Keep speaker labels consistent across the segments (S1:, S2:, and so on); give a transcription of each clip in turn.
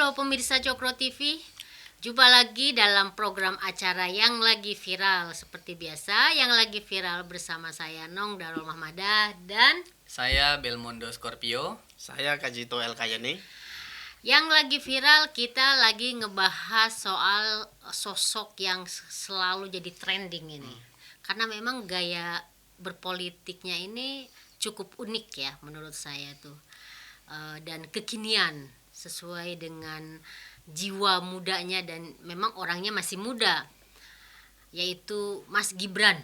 S1: Halo pemirsa Cokro TV, jumpa lagi dalam program acara yang lagi viral. Seperti biasa, yang lagi viral bersama saya Nong Darul Mahmadah dan
S2: Saya Belmondo Scorpio.
S3: Saya Kajito El Kayani.
S1: yang lagi viral kita lagi ngebahas soal sosok yang selalu jadi trending ini. Karena memang gaya berpolitiknya ini cukup unik ya menurut saya tuh. Dan kekinian sesuai dengan jiwa mudanya dan memang orangnya masih muda, yaitu Mas Gibran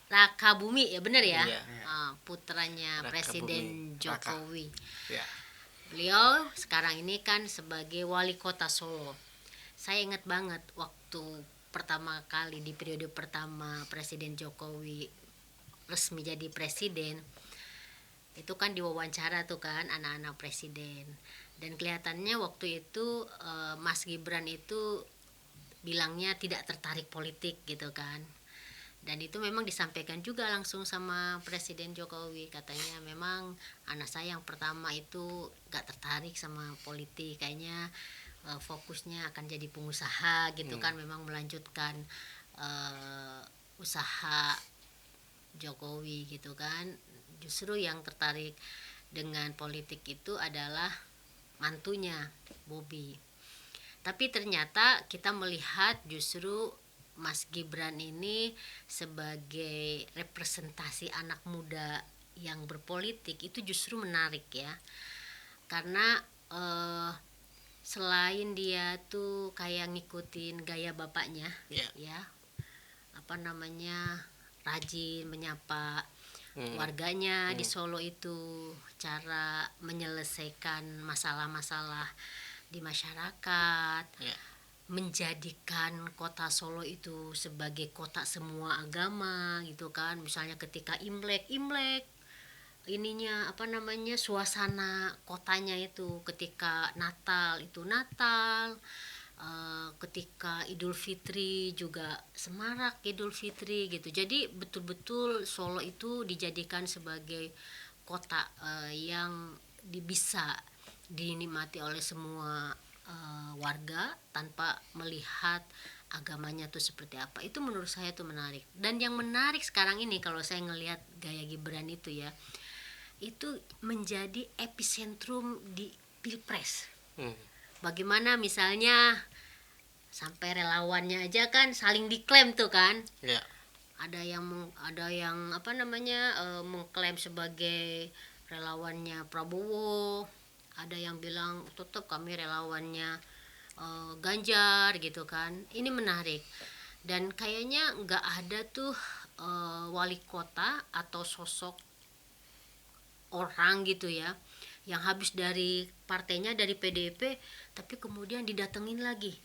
S1: Rakabumi ya benar ya.
S3: Iya.
S1: Putranya
S3: Rakabumi.
S1: Presiden Jokowi.
S3: Ya.
S1: Beliau sekarang ini kan sebagai wali kota Solo. Saya ingat banget waktu pertama kali di periode pertama Presiden Jokowi resmi jadi presiden, itu kan diwawancara tuh kan anak-anak presiden, dan kelihatannya waktu itu Mas Gibran itu bilangnya tidak tertarik politik gitu kan. Dan itu memang disampaikan juga langsung sama Presiden Jokowi, katanya memang anak saya yang pertama itu gak tertarik sama politik, kayaknya fokusnya akan jadi pengusaha gitu kan, memang melanjutkan usaha Jokowi gitu kan. Justru yang tertarik dengan politik itu adalah mantunya Bobi. Tapi ternyata kita melihat justru Mas Gibran ini sebagai representasi anak muda yang berpolitik itu justru menarik ya. Karena selain dia tuh kayak ngikutin gaya bapaknya, ya apa namanya, rajin menyapa warganya di Solo itu, cara menyelesaikan masalah-masalah di masyarakat, menjadikan kota Solo itu sebagai kota semua agama gitu kan. Misalnya ketika Imlek ininya apa namanya, suasana kotanya itu, ketika Natal itu Natal, ketika Idul Fitri juga semarak Idul Fitri gitu. Jadi betul-betul Solo itu dijadikan sebagai kota yang bisa dinikmati oleh semua warga tanpa melihat agamanya tuh seperti apa. Itu menurut saya tuh menarik. Dan yang menarik sekarang ini kalau saya ngelihat gaya Gibran itu ya, itu menjadi epicentrum di Pilpres. Bagaimana misalnya sampai relawannya aja kan saling diklaim tuh kan.
S3: Ya.
S1: Ada yang apa namanya, mengklaim sebagai relawannya Prabowo, ada yang bilang tetap kami relawannya Ganjar gitu kan. Ini menarik. Dan kayaknya nggak ada tuh wali kota atau sosok orang gitu ya yang habis dari partainya, dari PDIP, tapi kemudian didatengin lagi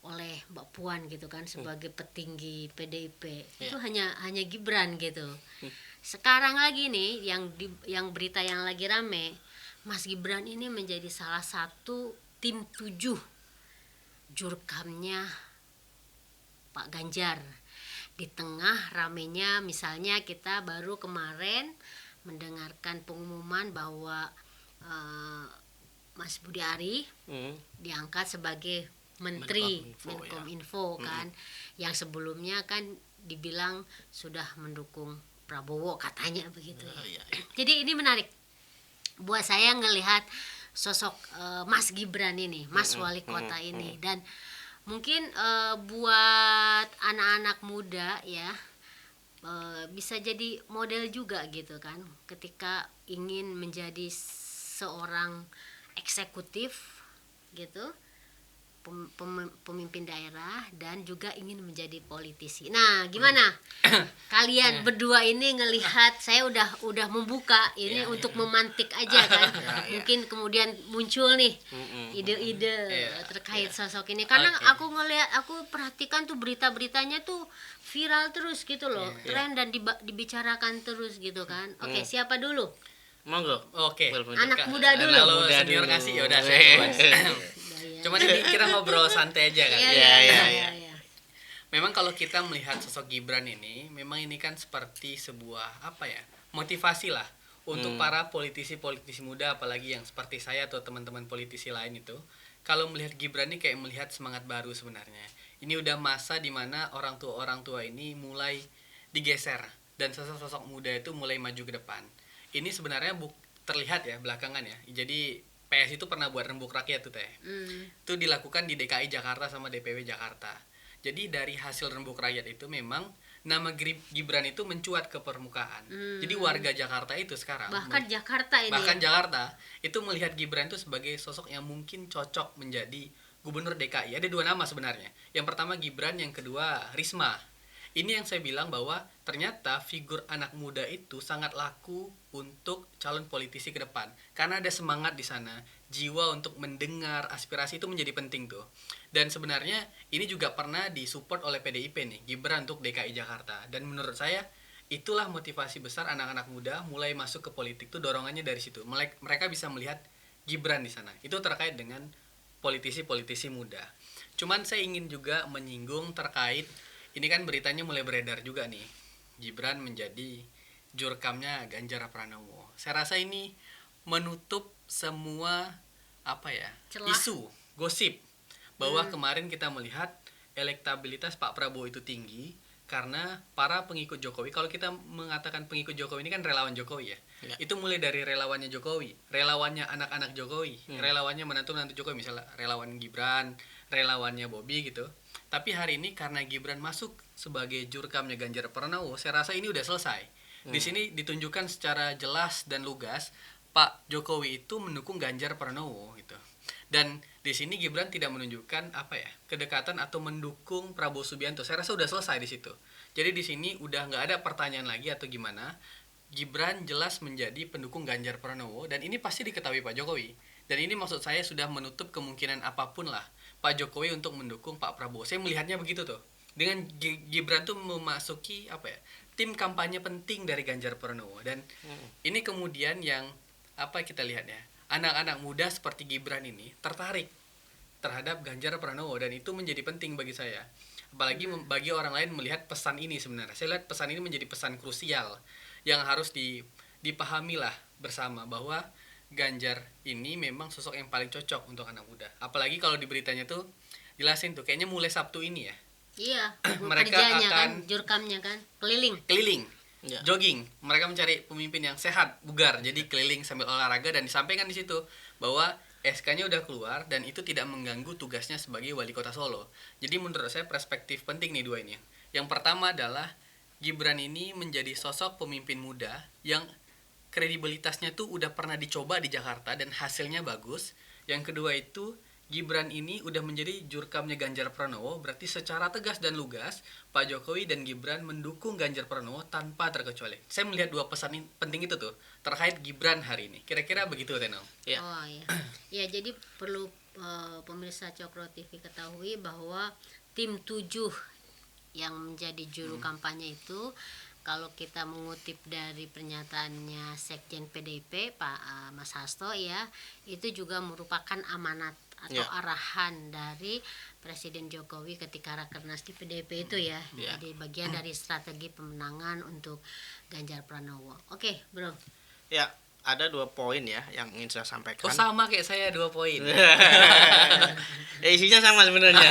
S1: oleh Mbak Puan gitu kan sebagai petinggi PDIP. Itu hanya Gibran gitu. Sekarang lagi nih yang berita yang lagi rame, Mas Gibran ini menjadi salah satu tim 7 jurkamnya Pak Ganjar. Di tengah ramenya misalnya kita baru kemarin mendengarkan pengumuman bahwa Mas Budi Ari diangkat sebagai Menteri Menkominfo kan, yang sebelumnya kan dibilang sudah mendukung Prabowo katanya begitu. Jadi ini menarik buat saya ngelihat sosok Mas Gibran ini, Mas Wali Kota ini. Dan mungkin buat anak-anak muda ya, bisa jadi model juga gitu kan, ketika ingin menjadi seorang eksekutif gitu, pemimpin daerah, dan juga ingin menjadi politisi. Nah, gimana kalian berdua ini ngelihat? Saya udah membuka ini untuk memantik aja kan. Mungkin kemudian muncul nih ide-ide terkait sosok ini, karena aku perhatikan tuh berita-beritanya tuh viral terus gitu loh, tren dan dibicarakan terus gitu kan. Oke, siapa dulu?
S3: Monggo.
S2: Oke.
S1: Anak muda dulu.
S2: Kalau senior kasih ya udah saya. Cuman ini kira ngobrol santai aja kan.
S1: Iya.
S2: Memang kalau kita melihat sosok Gibran ini, memang ini kan seperti sebuah apa ya, motivasi lah untuk para politisi-politisi muda, apalagi yang seperti saya atau teman-teman politisi lain itu, kalau melihat Gibran ini kayak melihat semangat baru sebenarnya. Ini udah masa dimana orang tua ini mulai digeser dan sosok-sosok muda itu mulai maju ke depan. Ini sebenarnya terlihat ya belakangan ya. Jadi PS itu pernah buat rembuk rakyat tuh teh. Itu dilakukan di DKI Jakarta sama DPW Jakarta. Jadi dari hasil rembuk rakyat itu memang nama Gibran itu mencuat ke permukaan. Jadi warga Jakarta itu sekarang
S1: Bahkan Jakarta ini.
S2: bahkan Jakarta itu melihat Gibran itu sebagai sosok yang mungkin cocok menjadi gubernur DKI. Ada dua nama sebenarnya. Yang pertama Gibran, yang kedua Risma. Ini yang saya bilang bahwa ternyata figur anak muda itu sangat laku untuk calon politisi ke depan. Karena ada semangat di sana, jiwa untuk mendengar aspirasi itu menjadi penting tuh. Dan sebenarnya ini juga pernah disupport oleh PDIP nih, Gibran untuk DKI Jakarta. Dan menurut saya itulah motivasi besar anak-anak muda mulai masuk ke politik tuh, dorongannya dari situ. Mereka bisa melihat Gibran di sana. Itu terkait dengan politisi-politisi muda. Cuman saya ingin juga menyinggung terkait, ini kan beritanya mulai beredar juga nih, Gibran menjadi jurkamnya Ganjar Pranowo. Saya rasa ini menutup semua
S1: Celah.
S2: isu, gosip bahwa kemarin kita melihat elektabilitas Pak Prabowo itu tinggi karena para pengikut Jokowi. Kalau kita mengatakan pengikut Jokowi ini kan relawan Jokowi ya. Itu mulai dari relawannya Jokowi, relawannya anak-anak Jokowi, relawannya menantu-menantu Jokowi, misalnya relawan Gibran, relawannya Bobby gitu. Tapi hari ini karena Gibran masuk sebagai jurkamnya Ganjar Pranowo, saya rasa ini udah selesai. Di sini ditunjukkan secara jelas dan lugas Pak Jokowi itu mendukung Ganjar Pranowo gitu. Dan di sini Gibran tidak menunjukkan kedekatan atau mendukung Prabowo Subianto. Saya rasa udah selesai di situ. Jadi di sini udah nggak ada pertanyaan lagi atau gimana. Gibran jelas menjadi pendukung Ganjar Pranowo dan ini pasti diketahui Pak Jokowi. Dan ini maksud saya sudah menutup kemungkinan apapun lah Pak Jokowi untuk mendukung Pak Prabowo. Saya melihatnya begitu tuh. Dengan Gibran tuh memasuki tim kampanye penting dari Ganjar Pranowo. Dan ini kemudian yang kita lihat ya, anak-anak muda seperti Gibran ini tertarik terhadap Ganjar Pranowo dan itu menjadi penting bagi saya. Apalagi bagi orang lain melihat pesan ini sebenarnya. Saya lihat pesan ini menjadi pesan krusial yang harus dipahami lah bersama bahwa Ganjar ini memang sosok yang paling cocok untuk anak muda. Apalagi kalau di beritanya tuh jelasin tuh kayaknya mulai Sabtu ini ya.
S1: Iya,
S2: Mereka
S1: kerjanya
S2: akan
S1: kan, jurkamnya kan, keliling.
S2: Ya. Jogging. Mereka mencari pemimpin yang sehat, bugar. Jadi keliling sambil olahraga dan disampaikan di situ bahwa SK-nya udah keluar dan itu tidak mengganggu tugasnya sebagai wali kota Solo. Jadi menurut saya perspektif penting nih dua ini. Yang pertama adalah Gibran ini menjadi sosok pemimpin muda yang kredibilitasnya tuh udah pernah dicoba di Jakarta dan hasilnya bagus. Yang kedua itu Gibran ini udah menjadi jurkamnya Ganjar Pranowo, berarti secara tegas dan lugas Pak Jokowi dan Gibran mendukung Ganjar Pranowo tanpa terkecuali. Saya melihat dua pesan penting itu tuh terkait Gibran hari ini. Kira-kira begitu Teno.
S1: Ya. Oh iya. Ya, jadi perlu pemirsa Cokro TV ketahui bahwa tim 7 yang menjadi juru kampanye itu, kalau kita mengutip dari pernyataannya Sekjen PDIP Pak Mas Hasto ya, itu juga merupakan amanat atau arahan dari Presiden Jokowi ketika Rakernas di PDIP itu ya. Jadi bagian dari strategi pemenangan untuk Ganjar Pranowo. Oke, Bro.
S3: Ya, ada 2 poin ya yang ingin saya sampaikan.
S2: Oh, sama kayak saya 2 poin.
S3: Isinya sama sebenarnya.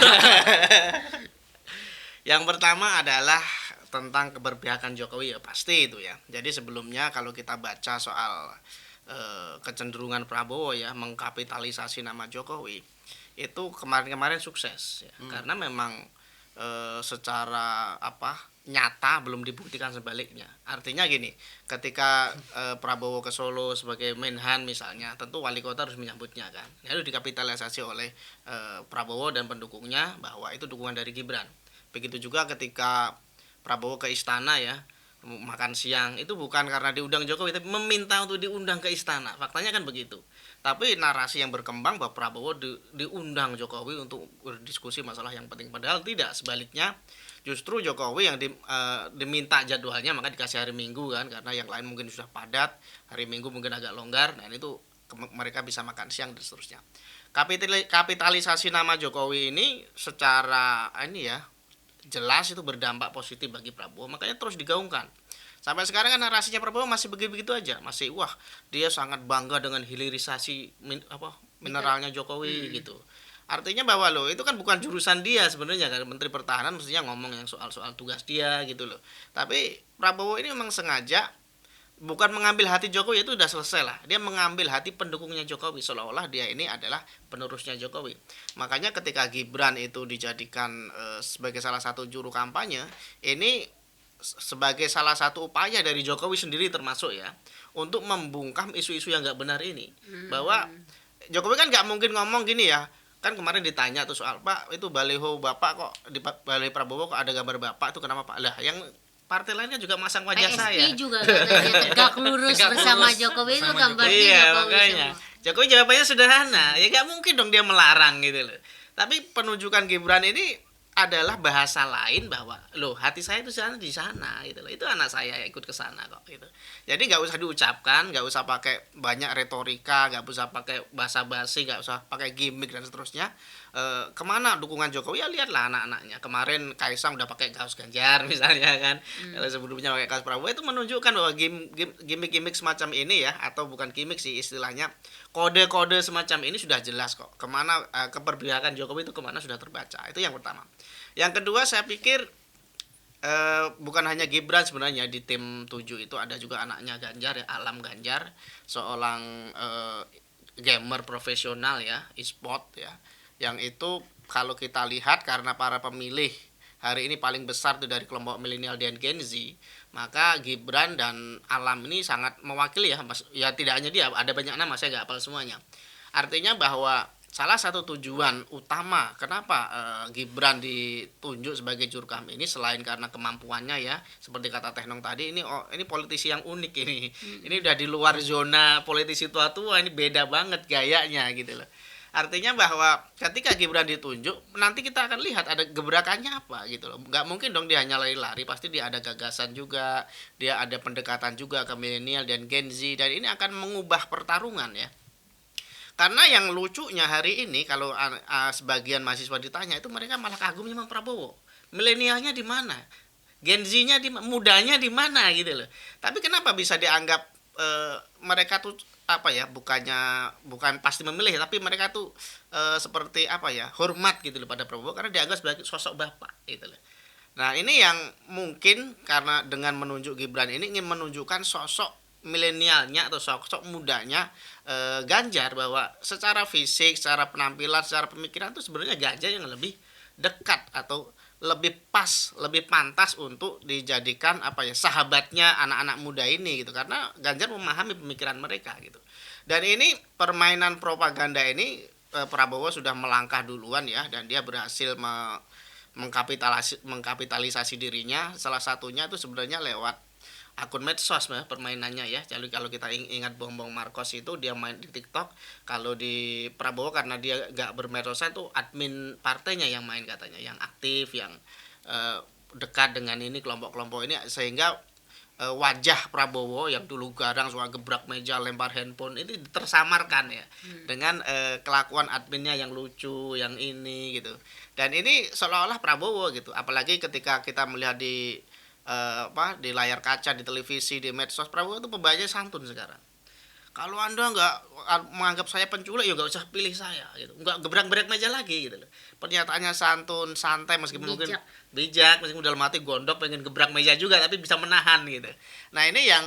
S3: Yang pertama adalah tentang keberpihakan Jokowi, ya pasti itu ya. Jadi sebelumnya kalau kita baca soal kecenderungan Prabowo ya mengkapitalisasi nama Jokowi, itu kemarin-kemarin sukses ya. Karena memang secara nyata belum dibuktikan sebaliknya. Artinya gini, ketika Prabowo ke Solo sebagai Menhan misalnya, tentu wali kota harus menyambutnya kan. Lalu dikapitalisasi oleh Prabowo dan pendukungnya bahwa itu dukungan dari Gibran. Begitu juga ketika Prabowo ke istana ya, makan siang, itu bukan karena diundang Jokowi tapi meminta untuk diundang ke istana. Faktanya kan begitu. Tapi narasi yang berkembang bahwa Prabowo diundang Jokowi untuk berdiskusi masalah yang penting, padahal tidak, sebaliknya justru Jokowi yang diminta jadwalnya, maka dikasih hari Minggu kan, karena yang lain mungkin sudah padat, hari Minggu mungkin agak longgar. Nah itu mereka bisa makan siang dan seterusnya. Kapitalisasi nama Jokowi ini secara jelas itu berdampak positif bagi Prabowo, makanya terus digaungkan. Sampai sekarang kan narasinya Prabowo masih begitu-begitu aja, masih dia sangat bangga dengan hilirisasi mineralnya Jokowi gitu. Artinya bahwa loh itu kan bukan jurusan dia sebenarnya kan, Menteri Pertahanan mestinya ngomong yang soal-soal tugas dia gitu loh. Tapi Prabowo ini memang sengaja bukan mengambil hati Jokowi, itu udah selesai lah. Dia mengambil hati pendukungnya Jokowi, seolah-olah dia ini adalah penerusnya Jokowi. Makanya ketika Gibran itu dijadikan sebagai salah satu juru kampanye, ini sebagai salah satu upaya dari Jokowi sendiri termasuk ya, untuk membungkam isu-isu yang nggak benar ini. Bahwa Jokowi kan nggak mungkin ngomong gini ya, kan kemarin ditanya tuh soal Pak itu baliho Bapak kok di baliho Prabowo kok ada gambar Bapak itu kenapa Pak, lah yang partai lainnya juga masang wajah
S1: PSI
S3: saya.
S1: juga katanya tegak lurus
S2: Tegak
S1: bersama
S2: lurus
S1: Jokowi itu
S2: bersama
S1: gambarnya
S3: Iya
S1: Jokowi
S3: makanya
S1: semua.
S3: Jokowi jawabannya sederhana, ya nggak mungkin dong dia melarang gitu loh. Tapi penunjukan Gibran ini adalah bahasa lain bahwa loh hati saya itu di sana gitu loh, itu anak saya ikut ke sana kok gitu. Jadi nggak usah diucapkan, nggak usah pakai banyak retorika, nggak usah pakai basa-basi, nggak usah pakai gimmick dan seterusnya. Kemana dukungan Jokowi ya lihatlah anak-anaknya. Kemarin Kaisang udah pakai kaos Ganjar misalnya kan, kalau sebelumnya pakai kaos Prabowo, itu menunjukkan bahwa gimmick-gimmick semacam ini ya, atau bukan gimmick sih istilahnya, kode-kode semacam ini sudah jelas kok kemana keperpihakan Jokowi itu kemana sudah terbaca. Itu yang pertama. Yang kedua saya pikir bukan hanya Gibran sebenarnya, di tim 7 itu ada juga anaknya Ganjar ya, Alam Ganjar, seorang gamer profesional ya, e-sport ya, yang itu kalau kita lihat karena para pemilih hari ini paling besar tuh dari kelompok milenial dan Gen Z, maka Gibran dan Alam ini sangat mewakili ya, ya tidak hanya dia, ada banyak nama saya nggak hafal semuanya. Artinya bahwa salah satu tujuan utama kenapa Gibran ditunjuk sebagai jurkam ini, selain karena kemampuannya ya, seperti kata Teknong tadi, ini politisi yang unik ini. Ini udah di luar zona politisi tua-tua, ini beda banget gayanya gitu loh. Artinya bahwa ketika Gibran ditunjuk, nanti kita akan lihat ada gebrakannya apa gitu loh. Nggak mungkin dong dia hanya lari-lari, pasti dia ada gagasan juga, dia ada pendekatan juga ke milenial dan Gen Z, dan ini akan mengubah pertarungan ya. Karena yang lucunya hari ini kalau sebagian mahasiswa ditanya itu mereka malah kagumnya sama Prabowo. Milenialnya di mana? Gen Z-nya mudanya di mana gitu loh. Tapi kenapa bisa dianggap mereka tuh apa ya, bukan pasti memilih, tapi mereka tuh seperti apa ya, hormat gitu loh pada Prabowo karena dianggap sebagai sosok bapak gitu loh. Nah, ini yang mungkin karena dengan menunjuk Gibran ini ingin menunjukkan sosok milenialnya atau sosok mudanya Ganjar, bahwa secara fisik, secara penampilan, secara pemikiran tuh sebenarnya Ganjar yang lebih dekat atau lebih pas, lebih pantas untuk dijadikan apa ya, sahabatnya anak-anak muda ini gitu, karena Ganjar memahami pemikiran mereka gitu. Dan ini permainan propaganda ini Prabowo sudah melangkah duluan ya, dan dia berhasil mengkapitalisasi dirinya, salah satunya itu sebenarnya lewat akun medsos ya, permainannya ya. Jadi kalau kita ingat Bongbong Marcos itu dia main di TikTok, kalau di Prabowo karena dia gak bermedsosan tuh admin partainya yang main katanya, yang aktif, yang dekat dengan ini kelompok-kelompok ini, sehingga wajah Prabowo yang dulu garang suka gebrak meja, lempar handphone, ini tersamarkan ya dengan kelakuan adminnya yang lucu, yang ini gitu. Dan ini seolah-olah Prabowo gitu. Apalagi ketika kita melihat di layar kaca, di televisi, di medsos, Prabowo itu pembacanya santun sekarang. Kalau Anda nggak menganggap saya penculik, ya nggak usah pilih saya gitu. Nggak gebrak-gebrak meja lagi gitu loh. Pernyataannya santun, santai, meskipun mungkin bijak, meskipun dalam hati gondok pengen gebrak meja juga, tapi bisa menahan gitu. Nah, ini yang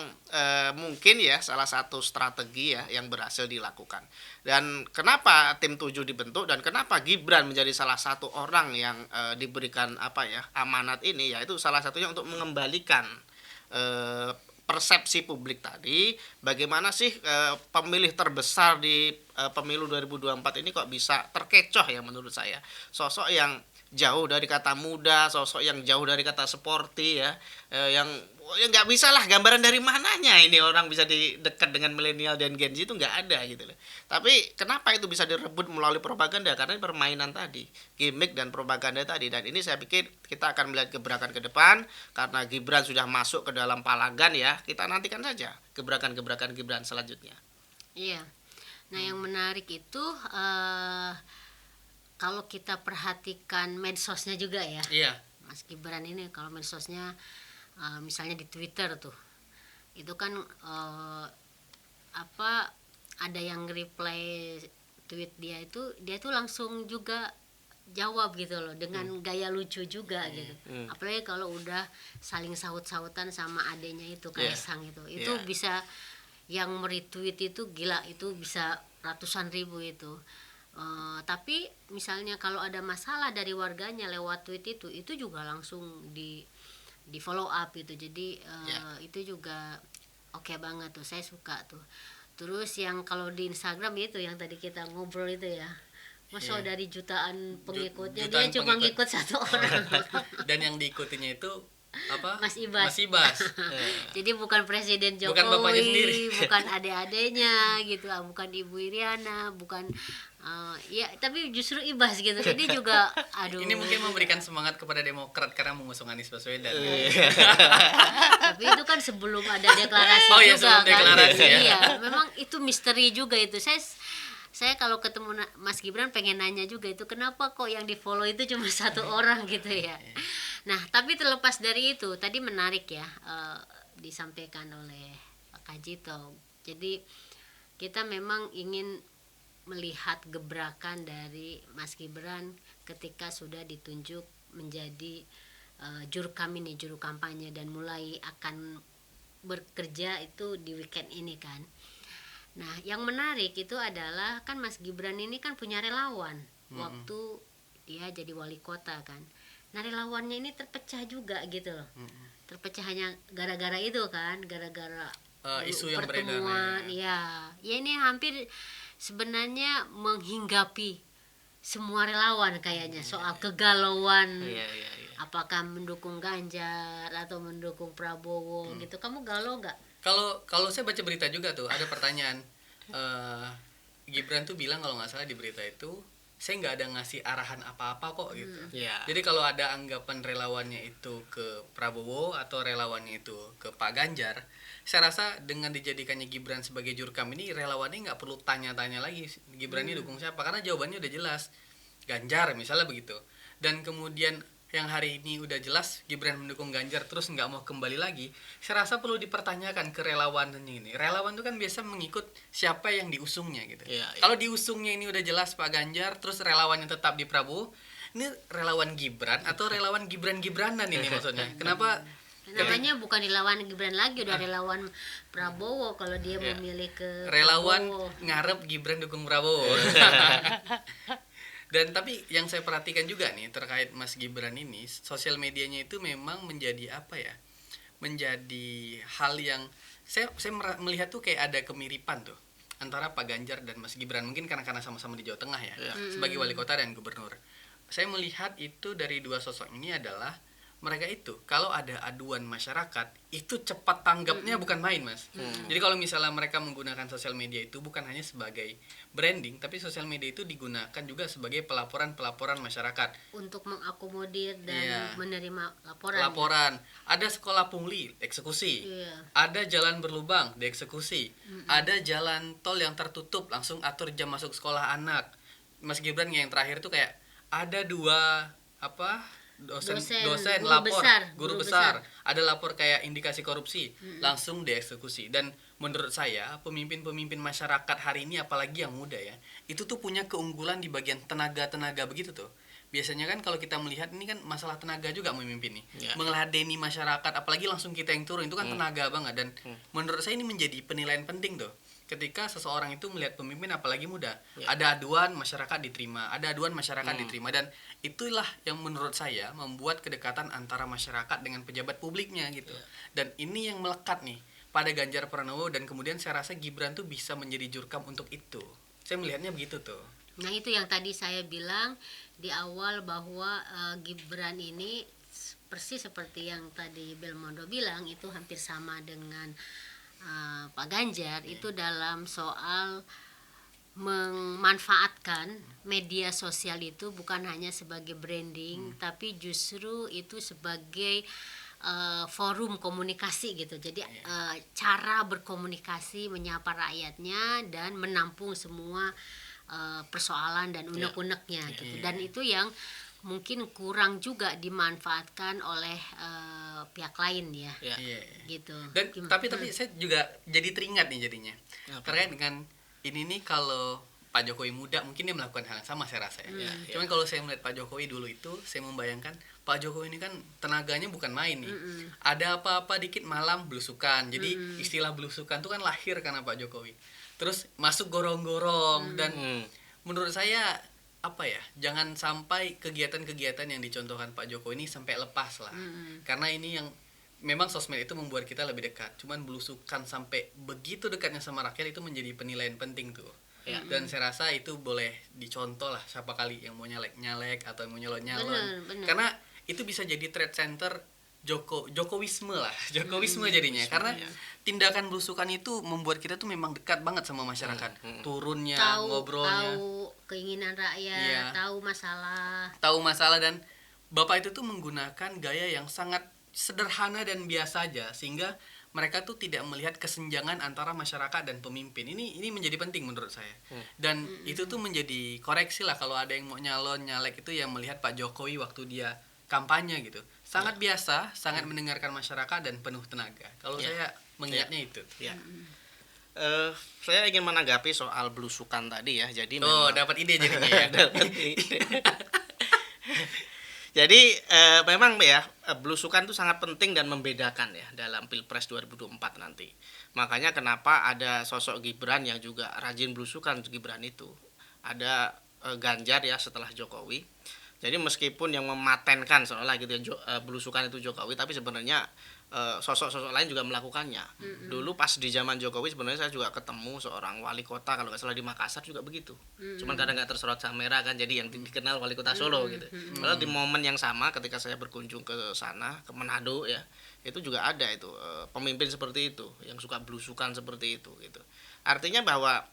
S3: mungkin ya salah satu strategi ya yang berhasil dilakukan. Dan kenapa tim 7 dibentuk dan kenapa Gibran menjadi salah satu orang yang diberikan apa ya, amanat ini, yaitu salah satunya untuk mengembalikan persepsi publik tadi, bagaimana sih pemilih terbesar di pemilu 2024 ini kok bisa terkecoh ya menurut saya. Sosok yang jauh dari kata muda, sosok yang jauh dari kata sporty ya, yang ya nggak bisa lah, gambaran dari mananya ini orang bisa dekat dengan milenial dan Gen Z itu nggak ada gitu loh. Tapi kenapa itu bisa direbut melalui propaganda? Karena permainan tadi, gimmick dan propaganda tadi. Dan ini saya pikir kita akan melihat gebrakan ke depan, karena Gibran sudah masuk ke dalam palagan ya. Kita nantikan saja gebrakan-gebrakan Gibran selanjutnya.
S1: Iya. Nah, yang menarik itu kalau kita perhatikan medsosnya juga ya.
S2: Iya.
S1: Mas Gibran ini kalau medsosnya misalnya di Twitter tuh, itu kan ada yang reply tweet dia tuh langsung juga jawab gitu loh dengan gaya lucu juga gitu. Apalagi kalau udah saling saut-sautan sama adenya itu Kaisang itu bisa yang meretweet itu gila, itu bisa ratusan ribu itu. Tapi misalnya kalau ada masalah dari warganya lewat tweet itu juga langsung di follow up gitu. Jadi itu juga oke banget tuh, saya suka tuh. Terus yang kalau di Instagram itu yang tadi kita ngobrol itu ya, masa dari jutaan pengikutnya
S2: jutaan
S1: dia cuma
S2: pengikut.
S1: ngikut satu orang.
S2: Dan yang diikutinya itu apa?
S1: Mas Ibas.
S2: Mas Ibas.
S1: Jadi bukan Presiden Jokowi,
S2: Bukan bapaknya sendiri.
S1: bukan adik-adiknya gitu, bukan Ibu Iriana, bukan ya tapi justru Ibas gitu. Jadi juga aduh.
S2: Ini mungkin memberikan semangat kepada Demokrat karena mengusung Anies Baswedan.
S1: Tapi itu kan sebelum ada deklarasi
S2: Oh iya,
S1: juga
S2: sebelum
S1: kan.
S2: deklarasi ya.
S1: Iya, memang itu misteri juga itu. Saya kalau ketemu Mas Gibran pengen nanya juga itu kenapa kok yang di follow itu cuma satu orang gitu ya. Nah tapi terlepas dari itu tadi menarik ya disampaikan oleh Pak Kajito. Jadi kita memang ingin melihat gebrakan dari Mas Gibran ketika sudah ditunjuk menjadi juru kampanye dan mulai akan bekerja itu di weekend ini kan. Nah, yang menarik itu adalah kan Mas Gibran ini kan punya relawan waktu dia jadi wali kota kan. Nah, relawannya ini terpecah juga gitu loh. Terpecah hanya gara-gara itu kan, gara-gara
S2: isu yang
S1: pertemuan. Ya ini hampir sebenarnya menghinggapi semua relawan kayaknya soal kegalauan. Apakah mendukung Ganjar atau mendukung Prabowo gitu. Kamu galau nggak?
S2: Kalau saya baca berita juga tuh ada pertanyaan Gibran tuh bilang kalau nggak salah di berita itu saya nggak ada ngasih arahan apa-apa kok gitu. Jadi kalau ada anggapan relawannya itu ke Prabowo atau relawannya itu ke Pak Ganjar, saya rasa dengan dijadikannya Gibran sebagai jurkam ini relawannya nggak perlu tanya-tanya lagi Gibran ini dukung siapa karena jawabannya udah jelas, Ganjar misalnya begitu. Dan kemudian yang hari ini udah jelas Gibran mendukung Ganjar terus nggak mau kembali lagi, saya rasa perlu dipertanyakan ke relawannya ini. Relawan itu kan biasa mengikut siapa yang diusungnya gitu. Kalau diusungnya ini udah jelas Pak Ganjar terus relawannya tetap di Prabowo, ini relawan Gibran atau relawan Gibran-Gibranan ini maksudnya. Kenapa?
S1: Namanya bukan relawan Gibran lagi, udah relawan Prabowo kalau dia memilih ke
S2: relawan
S1: Prabowo.
S2: ngarep Gibran dukung Prabowo. Dan tapi yang saya perhatikan juga nih terkait Mas Gibran ini, sosial medianya itu memang menjadi apa ya? Menjadi hal yang saya melihat tuh kayak ada kemiripan tuh antara Pak Ganjar dan Mas Gibran. Mungkin karena sama-sama di Jawa Tengah ya, sebagai wali kota dan gubernur. Saya melihat itu dari dua sosok ini adalah mereka itu kalau ada aduan masyarakat itu cepat tanggapnya bukan main Mas. Jadi kalau misalnya mereka menggunakan sosial media itu bukan hanya sebagai branding, tapi sosial media itu digunakan juga sebagai pelaporan masyarakat
S1: Untuk mengakomodir dan menerima laporan.
S2: Ada sekolah pungli eksekusi, ada jalan berlubang dieksekusi, ada jalan tol yang tertutup langsung atur jam masuk sekolah anak. Mas Gibran yang terakhir tuh kayak ada dua dosen lapor guru besar ada lapor kayak indikasi korupsi langsung dieksekusi. Dan menurut saya pemimpin masyarakat hari ini apalagi yang muda ya itu tuh punya keunggulan di bagian tenaga begitu tuh. Biasanya kan kalau kita melihat ini kan masalah tenaga juga memimpin nih, meladeni masyarakat apalagi langsung kita yang turun itu kan tenaga banget. Dan menurut saya ini menjadi penilaian penting tuh ketika seseorang itu melihat pemimpin apalagi muda, ada aduan masyarakat diterima, dan itulah yang menurut saya membuat kedekatan antara masyarakat dengan pejabat publiknya gitu. Dan ini yang melekat nih pada Ganjar Pranowo dan kemudian saya rasa Gibran tuh bisa menjadi jurkam untuk itu. Saya melihatnya begitu tuh.
S1: Nah itu yang tadi saya bilang di awal bahwa Gibran ini persis seperti yang tadi Belmondo bilang itu hampir sama dengan Pak Ganjar itu dalam soal memanfaatkan media sosial itu bukan hanya sebagai branding tapi justru itu sebagai forum komunikasi gitu. Jadi cara berkomunikasi menyapa rakyatnya dan menampung semua persoalan dan unek-uneknya gitu. Dan itu yang mungkin kurang juga dimanfaatkan oleh pihak lain ya. Gitu.
S2: Dan tapi saya juga jadi teringat nih jadinya terkait dengan ini nih kalau Pak Jokowi muda mungkin dia melakukan hal yang sama saya rasa ya. Cuman kalau saya melihat Pak Jokowi dulu itu, saya membayangkan Pak Jokowi ini kan tenaganya bukan main nih. Ada apa-apa dikit malam belusukan. Jadi istilah belusukan itu kan lahir karena Pak Jokowi. Terus masuk gorong-gorong dan menurut saya apa ya, jangan sampai kegiatan-kegiatan yang dicontohkan Pak Jokowi ini sampai lepas lah. Karena ini yang memang sosmed itu membuat kita lebih dekat. Cuman belusukan sampai begitu dekatnya sama rakyat itu menjadi penilaian penting tuh. Dan saya rasa itu boleh dicontoh lah siapa kali yang mau nyalek atau mau nyalon.
S1: Bener.
S2: Karena itu bisa jadi trade center Jokowisme lah. Jokowisme jadinya. Karena tindakan belusukan itu membuat kita tuh memang dekat banget sama masyarakat. Turunnya, ngobrolnya,
S1: tahu keinginan rakyat, tahu masalah.
S2: Dan Bapak itu tuh menggunakan gaya yang sangat sederhana dan biasa aja, sehingga mereka tuh tidak melihat kesenjangan antara masyarakat dan pemimpin. Ini menjadi penting menurut saya. Dan itu tuh menjadi koreksi lah kalau ada yang mau nyalek itu yang melihat Pak Jokowi waktu dia kampanye gitu. Sangat biasa, sangat mendengarkan masyarakat dan penuh tenaga. Kalau saya mengingatnya itu.
S3: Saya ingin menanggapi soal belusukan tadi ya. Jadi
S2: dapat ide jadinya ya.
S3: Jadi memang ya belusukan itu sangat penting dan membedakan ya dalam Pilpres 2024 nanti. Makanya kenapa ada sosok Gibran yang juga rajin belusukan. Gibran itu ada Ganjar ya setelah Jokowi. Jadi meskipun yang mematenkan seolah gitu ya, belusukan itu Jokowi, tapi sebenarnya sosok-sosok lain juga melakukannya. Dulu pas di zaman Jokowi sebenarnya saya juga ketemu seorang wali kota kalau nggak salah di Makassar juga begitu. Cuman kadang nggak tersorot kamera kan, jadi yang dikenal wali kota Solo gitu. Padahal di momen yang sama ketika saya berkunjung ke sana, ke Manado ya, itu juga ada itu pemimpin seperti itu yang suka belusukan seperti itu gitu. Artinya bahwa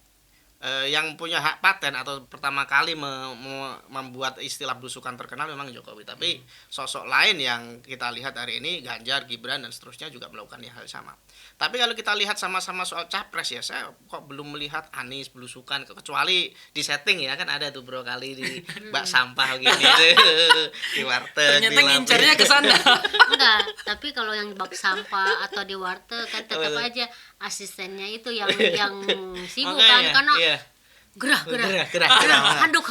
S3: yang punya hak paten atau pertama kali membuat istilah belusukan terkenal memang Jokowi, tapi sosok lain yang kita lihat hari ini Ganjar, Gibran dan seterusnya juga melakukan hal sama. Tapi kalau kita lihat sama-sama soal capres ya, saya kok belum melihat Anies belusukan, kecuali di setting ya, kan ada tuh bro kali di bak sampah gini di warteg.
S2: Ternyata ngincernya ke sana.
S1: Enggak, tapi kalau yang bak sampah atau di warteg kan tetap aja asistennya itu yang sibuk kan, karena gerah handuk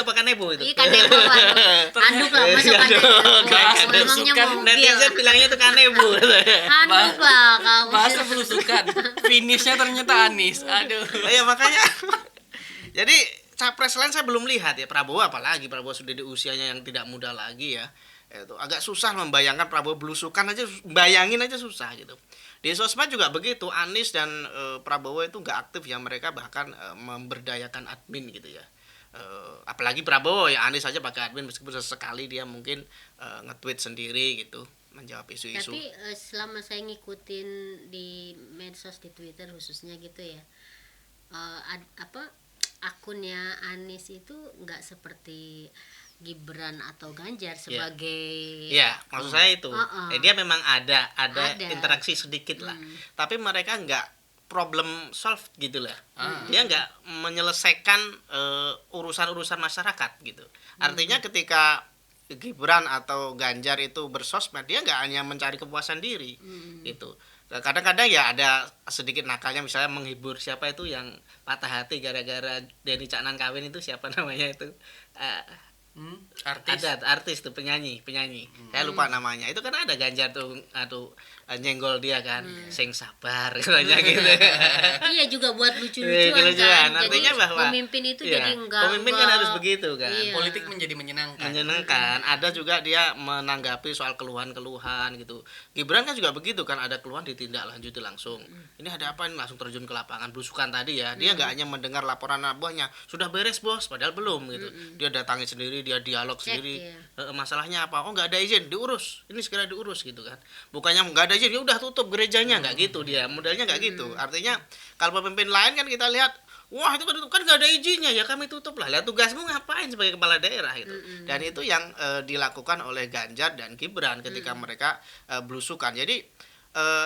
S3: apa kanebo itu
S1: iya kanebo handuk lah masuk kanebo memangnya mobil
S3: netizen bilangnya itu kanebo
S1: handuk lah kamu
S2: bahasa belusukan finishnya ternyata Anies. Aduh
S3: ya makanya jadi capres lain saya belum lihat ya. Prabowo apalagi, Prabowo sudah di usianya yang tidak muda lagi ya, itu agak susah membayangkan Prabowo belusukan aja, bayangin aja susah gitu. Di sosmed juga begitu, Anies dan Prabowo itu nggak aktif ya, mereka bahkan memberdayakan admin gitu ya. Apalagi Prabowo ya, Anies aja pakai admin meskipun sesekali dia mungkin nge-tweet sendiri gitu menjawab isu-isu.
S1: Tapi selama saya ngikutin di medsos, di Twitter khususnya gitu ya, akunnya Anies itu nggak seperti Gibran atau Ganjar sebagai
S3: ya maksud saya itu dia memang ada interaksi sedikit lah, tapi mereka nggak problem solve gitu lah. Dia nggak menyelesaikan urusan-urusan masyarakat gitu. Artinya ketika Gibran atau Ganjar itu bersosmed, dia nggak hanya mencari kepuasan diri gitu. Kadang-kadang ya ada sedikit nakalnya, misalnya menghibur siapa itu yang patah hati gara-gara Denny Caknan kawin itu, siapa namanya itu, artis tuh, penyanyi saya lupa namanya. Itu kan ada Ganjar tuh nyenggol dia kan, sing sabar katanya gitu.
S1: Iya juga buat lucu-lucuan kan.
S3: Artinya
S1: jadi
S3: bahwa
S1: pemimpin itu jadi enggak,
S3: pemimpin kan harus begitu kan.
S1: Iya.
S2: Politik menjadi menyenangkan.
S3: Ada juga dia menanggapi soal keluhan-keluhan gitu. Gibran kan juga begitu kan, ada keluhan ditindaklanjuti langsung. Ini ada apa, ini langsung terjun ke lapangan. Belusukan tadi ya, dia nggak hanya mendengar laporan buahnya sudah beres bos, padahal belum gitu. Dia datangi sendiri, dia dialog sendiri. Masalahnya apa? Oh nggak ada izin, diurus. Ini segera diurus gitu kan. Bukannya nggak ada izin, ya udah tutup gerejanya, nggak gitu dia. Modelnya nggak gitu. Artinya kalau pemimpin lain kan kita lihat, wah itu kan nggak ada izinnya, ya kami tutup lah. Lihat tugasmu ngapain sebagai kepala daerah itu. Dan itu yang dilakukan oleh Ganjar dan Gibran ketika mereka belusukan. Jadi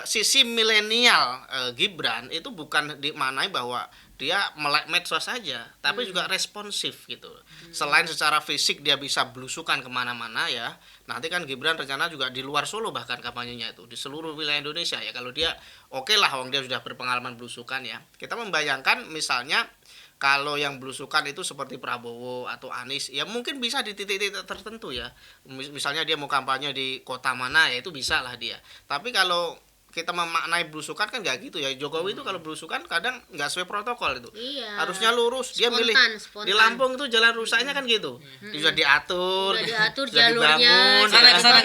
S3: sisi milenial Gibran itu bukan dimaknai bahwa dia melek medsos saja, tapi juga responsif gitu. Selain secara fisik dia bisa belusukan kemana-mana ya, nanti kan Gibran rencana juga di luar Solo bahkan kampanyenya itu di seluruh wilayah Indonesia ya. Kalau dia oke lah, wong dia sudah berpengalaman belusukan ya. Kita membayangkan misalnya kalau yang belusukan itu seperti Prabowo atau Anies, ya mungkin bisa di titik-titik tertentu ya. Misalnya dia mau kampanye di kota mana ya itu bisa lah dia. Tapi kalau kita memaknai belusukan kan nggak gitu ya. Jokowi itu kalau belusukan kadang nggak sesuai protokol itu.
S1: Iya.
S3: Harusnya lurus. Dia milih
S1: Spontan.
S3: di Lampung itu jalan rusaknya kan gitu. Sudah diatur,
S1: Udah diatur
S3: sudah
S1: jalurnya,
S3: dibangun,
S2: Sana
S3: ya.
S2: sana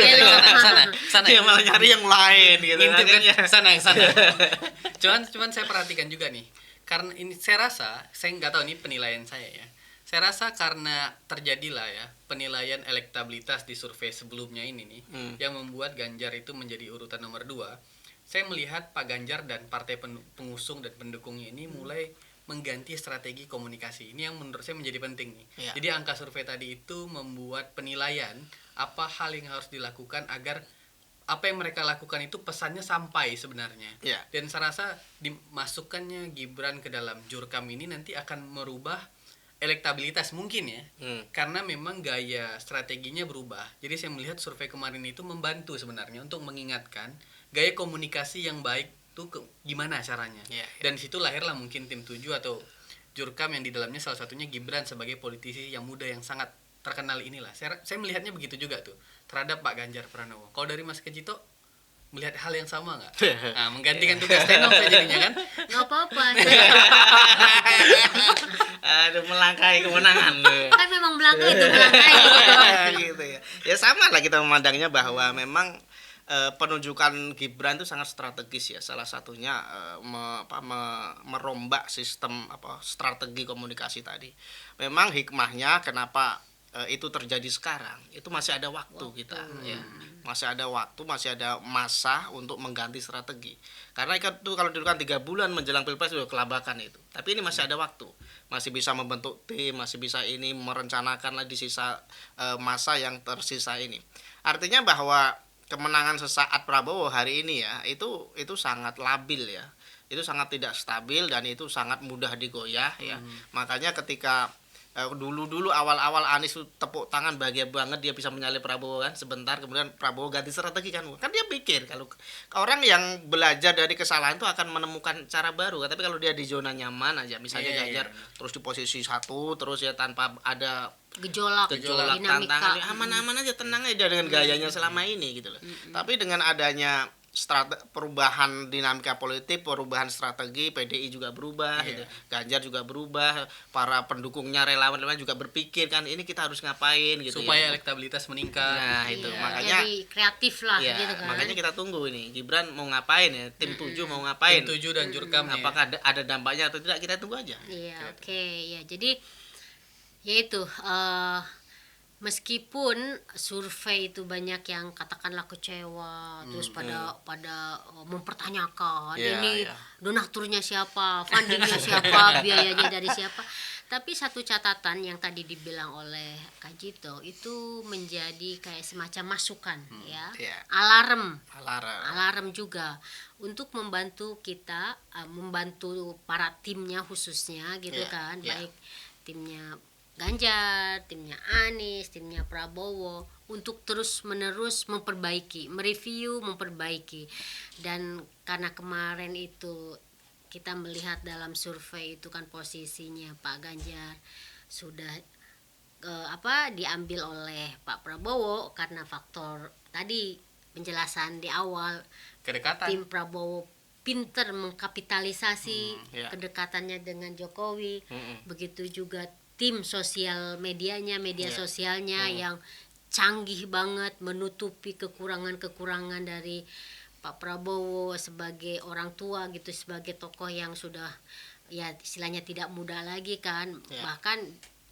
S2: sana sana.
S3: Dia malah nyari yang lain gitu
S2: Ngintip kan
S3: akhirnya.
S2: sana. Cuman saya perhatikan juga nih. Karena ini saya nggak tahu ini penilaian saya ya. Saya rasa karena terjadilah ya penilaian elektabilitas di survei sebelumnya ini nih yang membuat Ganjar itu menjadi urutan nomor 2. Saya melihat Pak Ganjar dan partai pengusung dan pendukungnya ini mulai mengganti strategi komunikasi. Ini yang menurut saya menjadi penting nih.
S3: Ya.
S2: Jadi angka survei tadi itu membuat penilaian apa hal yang harus dilakukan agar apa yang mereka lakukan itu pesannya sampai sebenarnya.
S3: Ya.
S2: Dan saya rasa dimasukkannya Gibran ke dalam Jurkam ini nanti akan merubah elektabilitas mungkin ya. Karena memang gaya strateginya berubah. Jadi saya melihat survei kemarin itu membantu sebenarnya untuk mengingatkan gaya komunikasi yang baik tuh gimana caranya.
S3: Ya.
S2: Dan situ lahirlah mungkin tim 7 atau Jurkam yang di dalamnya salah satunya Gibran sebagai politisi yang muda yang sangat terkenal inilah. Saya melihatnya begitu juga tuh terhadap Pak Ganjar Pranowo. Kalau dari Mas Kejito melihat hal yang sama nggak? Nah, menggantikan tugas Tenok saya jadinya kan?
S1: Nggak apa-apa.
S3: Aduh, melangkahi kemenangan.
S1: Kan memang melangkah itu melangkah
S3: Gitu ya. Ya sama lah kita memandangnya bahwa memang penunjukan Gibran itu sangat strategis ya. Salah satunya merombak sistem strategi komunikasi tadi. Memang hikmahnya kenapa itu terjadi sekarang, itu masih ada waktu kita ya. Masih ada waktu, masih ada masa untuk mengganti strategi. Karena itu kalau dulu kan 3 bulan menjelang Pilpres sudah kelabakan itu. Tapi ini masih ada waktu. Masih bisa membentuk tim, masih bisa ini merencanakan di sisa masa yang tersisa ini. Artinya bahwa kemenangan sesaat Prabowo hari ini ya itu sangat labil ya, itu sangat tidak stabil dan itu sangat mudah digoyah ya. Makanya ketika dulu awal-awal Anies tepuk tangan bahagia banget dia bisa menyalip Prabowo kan sebentar, kemudian Prabowo ganti strategi kan dia pikir kalau orang yang belajar dari kesalahan itu akan menemukan cara baru. Tapi kalau dia di zona nyaman aja misalnya Ganjar terus di posisi 1 terus ya tanpa ada
S1: gejolak
S3: tantangan ya, aman-aman aja, tenang aja dengan gayanya selama ini gitu loh. Tapi dengan adanya perubahan dinamika politik, perubahan strategi, PDI juga berubah gitu. Ganjar juga berubah, para pendukungnya relawan juga berpikir kan ini kita harus ngapain gitu
S2: supaya
S3: ya.
S2: elektabilitas meningkat.
S3: Nah, itu makanya
S1: jadi kreatif lah
S3: ya,
S1: gitu kan.
S3: makanya kita tunggu ini Gibran mau ngapain ya, tim 7 mau ngapain.
S2: Tim 7 dan Jurkam
S3: apakah ada dampaknya atau tidak, kita tunggu aja.
S1: Iya, oke. Ya, jadi yaitu meskipun survei itu banyak yang katakanlah kecewa terus pada mempertanyakan ini donaturnya siapa, fundingnya siapa, biayanya dari siapa, tapi satu catatan yang tadi dibilang oleh Kak Jito itu menjadi kayak semacam masukan alarm juga untuk membantu kita, membantu para timnya khususnya gitu kan, baik timnya Ganjar, timnya Anies, timnya Prabowo untuk terus-menerus mereview, memperbaiki. Dan karena kemarin itu kita melihat dalam survei itu kan posisinya Pak Ganjar sudah diambil oleh Pak Prabowo karena faktor tadi penjelasan di awal,
S2: kedekatan.
S1: Tim Prabowo pinter mengkapitalisasi kedekatannya dengan Jokowi. Begitu juga tim sosial medianya, media sosialnya yang canggih banget menutupi kekurangan-kekurangan dari Pak Prabowo sebagai orang tua gitu, sebagai tokoh yang sudah ya istilahnya tidak muda lagi kan, bahkan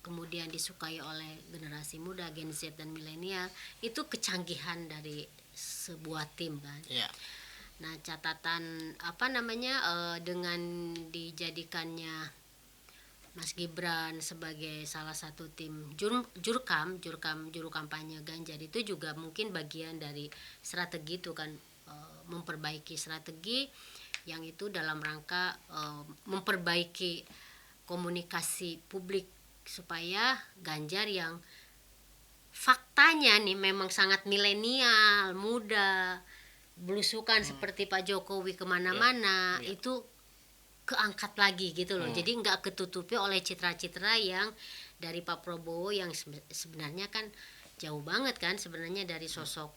S1: kemudian disukai oleh generasi muda, Gen Z dan milenial. Itu kecanggihan dari sebuah tim kan. Nah, catatan dengan dijadikannya Mas Gibran sebagai salah satu tim juru kampanye Ganjar itu juga mungkin bagian dari strategi itu kan, memperbaiki strategi yang itu dalam rangka memperbaiki komunikasi publik supaya Ganjar yang faktanya nih memang sangat milenial, muda, belusukan seperti Pak Jokowi kemana-mana,
S3: Ya.
S1: itu keangkat lagi gitu loh. Jadi nggak ketutupi oleh citra-citra yang dari Pak Prabowo yang sebenarnya kan jauh banget kan sebenarnya dari sosok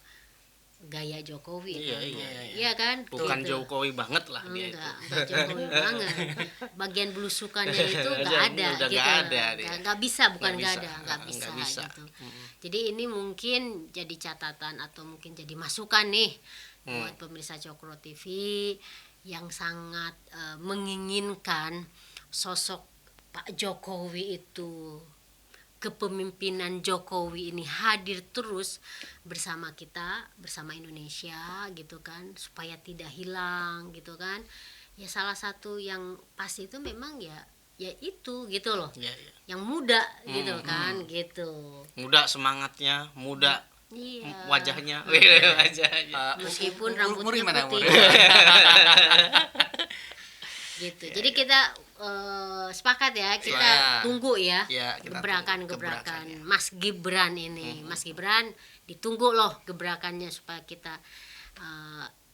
S1: gaya Jokowi
S3: Iya,
S1: kan.
S3: iya,
S1: Iya kan?
S3: Bukan
S1: Gitu.
S3: Jokowi banget lah dia itu.
S1: Enggak Jokowi banget. Bagian belusukannya itu nggak ada
S3: Udah
S1: gitu.
S3: nggak
S1: loh.
S3: ada dia.
S1: Nggak bisa, bukan nggak
S3: bisa.
S1: ada, nggak
S3: Nggak
S1: bisa,
S3: bisa.
S1: gitu. Jadi ini mungkin jadi catatan atau mungkin jadi masukan nih buat pemirsa Cokro TV yang sangat menginginkan sosok Pak Jokowi itu, kepemimpinan Jokowi ini hadir terus bersama kita, bersama Indonesia gitu kan, supaya tidak hilang gitu kan. Ya salah satu yang pasti itu memang ya itu gitu loh.
S3: Iya, iya.
S1: Yang muda gitu kan gitu.
S3: Muda semangatnya, muda
S1: Iya.
S3: wajahnya. Wajahnya.
S1: Meskipun
S2: Muri
S1: rambutnya
S2: mana,
S1: putih.
S2: Muri?
S1: Gitu. Jadi kita sepakat ya, kita
S2: Sepakat.
S1: tunggu ya,
S3: Ya, kita
S1: gebrakan
S3: tunggu gebrakannya.
S1: Mas Gibran ini. Mas Gibran ditunggu loh gebrakannya supaya kita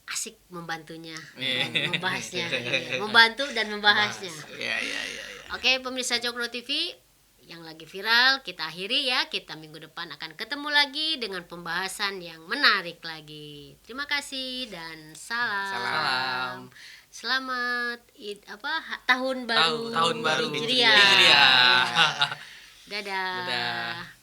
S1: asik membantunya, membahasnya, iya. Membantu dan membahasnya.
S3: Iya, iya, iya, iya.
S1: Oke, pemirsa Cokro TV yang lagi viral, kita akhiri ya. Kita minggu depan akan ketemu lagi dengan pembahasan yang menarik lagi. Terima kasih dan salam.
S2: Salam.
S1: Selamat tahun baru
S2: Tahun baru
S1: Hijriah.
S2: Hijriah.
S1: Dadah.
S2: Dadah.